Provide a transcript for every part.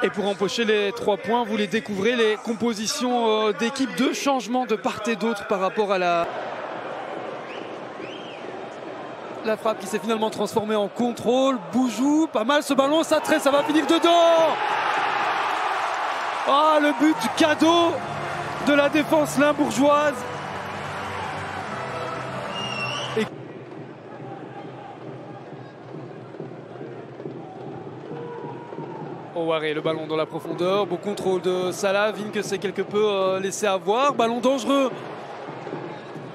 Et pour empocher les 3 points, vous les découvrez, les compositions d'équipe, de changement de part et d'autre par rapport à la frappe qui s'est finalement transformée en contrôle. Boujou, pas mal ce ballon, ça traite, ça va finir dedans. Ah, le but cadeau de la défense limbourgeoise. Et Owaré, le ballon dans la profondeur, beau contrôle de Salah, Vinck s'est quelque peu laissé avoir, ballon dangereux,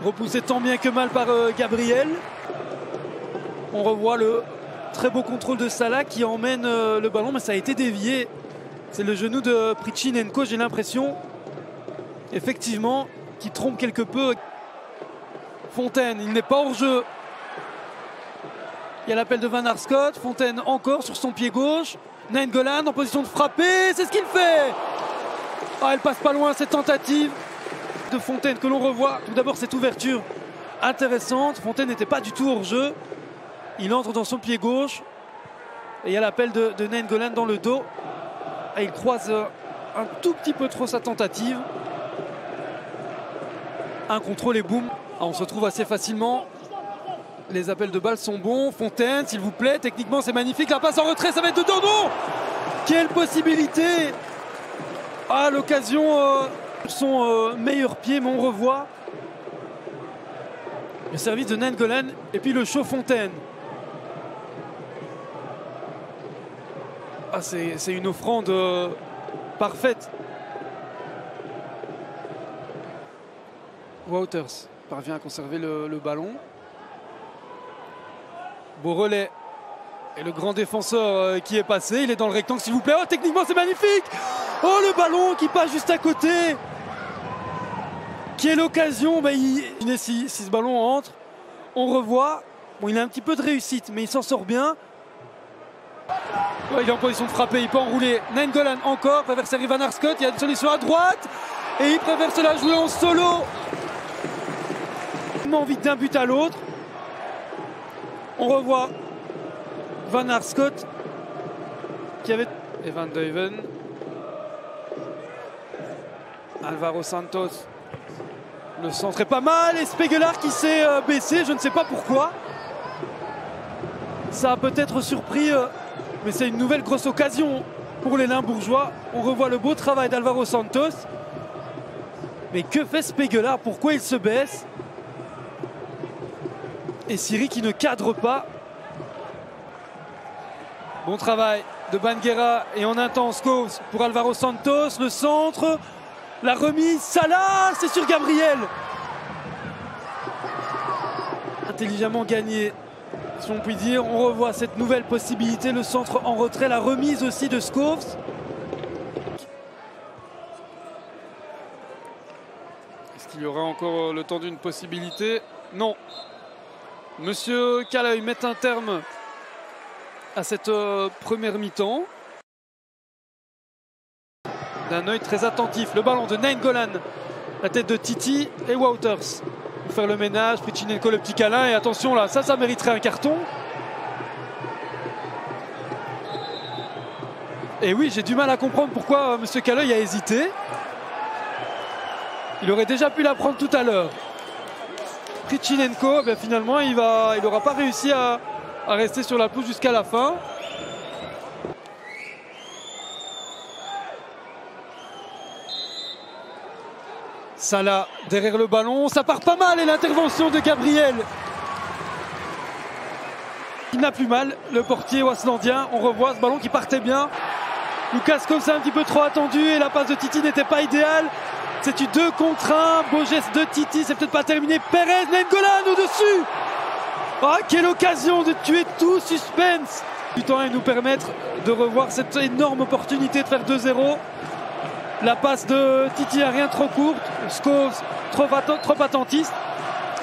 repoussé tant bien que mal par Gabriel. On revoit le très beau contrôle de Salah qui emmène le ballon, mais ça a été dévié. C'est le genou de Prichinenko, j'ai l'impression, effectivement, qui trompe quelque peu. Fontaine, il n'est pas hors jeu. Il y a l'appel de Van Arscott. Fontaine encore sur son pied gauche. Nainggolan en position de frapper, c'est ce qu'il fait. Ah, elle passe pas loin cette tentative de Fontaine que l'on revoit. Tout d'abord cette ouverture intéressante. Fontaine n'était pas du tout hors jeu. Il entre dans son pied gauche. Et il y a l'appel de Nainggolan dans le dos. Et il croise un tout petit peu trop sa tentative. Un contrôle et boum. Ah, on se retrouve assez facilement. Les appels de balles sont bons. Fontaine, s'il vous plaît. Techniquement, c'est magnifique. La passe en retrait, ça va être dedans. Non! Quelle possibilité! Ah, l'occasion sur son meilleur pied, mais on revoit le service de Nainggolan et puis le show Fontaine. Ah, c'est une offrande parfaite. Wouters parvient à conserver le ballon. Beau relais. Et le grand défenseur qui est passé, il est dans le rectangle s'il vous plaît. Oh, techniquement c'est magnifique. Oh, le ballon qui passe juste à côté. Quelle occasion. Si ce ballon entre, on revoit. Bon, il a un petit peu de réussite, mais il s'en sort bien. Ouais, il est en position de frapper, il peut enrouler. Nainggolan encore, préfère servir Van Arscott. Il y a une solution à droite. Et il préfère se la jouer en solo. Il a envie d'un but à l'autre. On revoit Van Arscott qui avait... Et Van Duyven. Alvaro Santos. Le centre est pas mal. Et Spegelard qui s'est baissé, je ne sais pas pourquoi. Ça a peut-être surpris, mais c'est une nouvelle grosse occasion pour les Limbourgeois. On revoit le beau travail d'Alvaro Santos. Mais que fait Spegelard? Pourquoi il se baisse? Et Siri qui ne cadre pas. Bon travail de Banguera et en intense cause pour Alvaro Santos. Le centre, la remise, Salah, c'est sur Gabriel. Intelligemment gagné, si on peut dire. On revoit cette nouvelle possibilité, le centre en retrait, la remise aussi de Scholes. Est-ce qu'il y aura encore le temps d'une possibilité? Non. Monsieur Caleuil met un terme à cette première mi-temps. D'un œil très attentif, le ballon de Nainggolan, la tête de Titi et Wouters. Pour faire le ménage, Prichinenko le petit câlin. Et attention là, ça mériterait un carton. Et oui, j'ai du mal à comprendre pourquoi monsieur Caleuil a hésité. Il aurait déjà pu la prendre tout à l'heure. Prichinenko, finalement, il n'aura pas réussi à rester sur la pelouse jusqu'à la fin. Salah derrière le ballon, ça part pas mal et l'intervention de Gabriel. Il n'a plus mal, le portier waslandien. On revoit ce ballon qui partait bien. Lucas Scholes a un petit peu trop attendu et la passe de Titi n'était pas idéale. C'est du 2 contre 1, beau geste de Titi, c'est peut-être pas terminé. Perez, Nainggolan au-dessus. Ah, quelle occasion de tuer tout suspense. Du temps et nous permettre de revoir cette énorme opportunité de faire 2-0. La passe de Titi à rien trop courte. Scholes trop attentiste.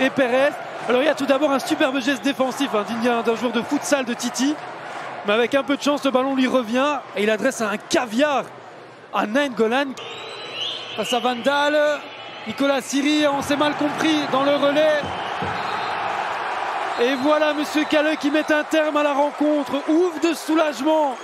Et Perez. Alors il y a tout d'abord un superbe geste défensif digne d'un joueur de futsal de Titi. Mais avec un peu de chance, le ballon lui revient. Et il adresse un caviar à Nainggolan. Face à Vandal, Nicolas Siri, on s'est mal compris dans le relais. Et voilà monsieur Caleuil qui met un terme à la rencontre. Ouf de soulagement